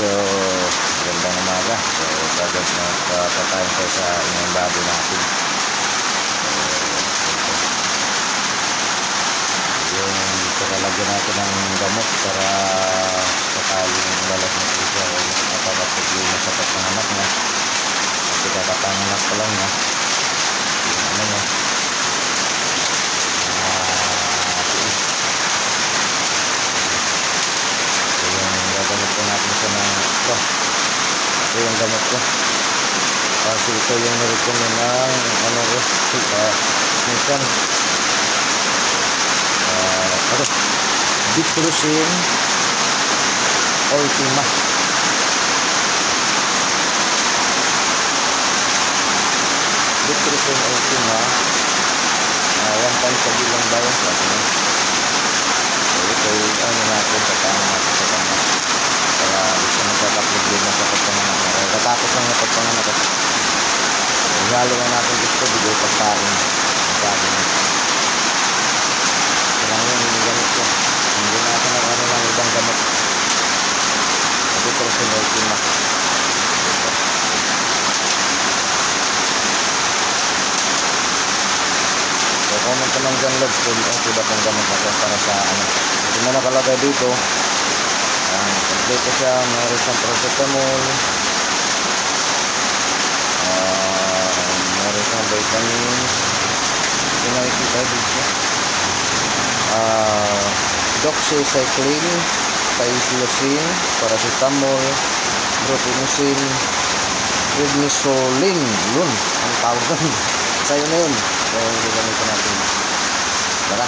So, gandang umaga. So, kagad na papatayin tayo sa inyong bago natin. So, yung pakalagyan natin ng gamot para sakaling lalas na siya o napapapagli na sa pagpanganak niya. Kasi kakapanganak pa lang niya. Yung ano niya. Gamot ko natin siya ng ito yung gamot ko kasi ito yung nirecommend ng ano ko minsan Diclofenac Ultima. Diclofenac Ultima 1 time sa bilang daw sabi niya. So ito yung ano natin sa panganak para di siya magkakaproblema sa pagpanganak na rin. Katapos lang na pagpanganak kasi ihalo na natin gusto bigay pagkain sabi niya. Kailangan yun yung gamot ko, hindi natin ang ano ng ibang gamot. Ito personal Ultima. So comment ko lang dyan lods kung okay ba itong gamot natin para sa ano. Hindi mo nakalagay dito kompleto siya, mayroon siyang paracetamol, mayroon siyang vitamins, hindi nakikita dito, doxycycline, thiazolidine, paracetamol, brompheniramine, prednisolone, yun ang tawag doon. Sa'yo na yun. So, gamitin natin. Tara.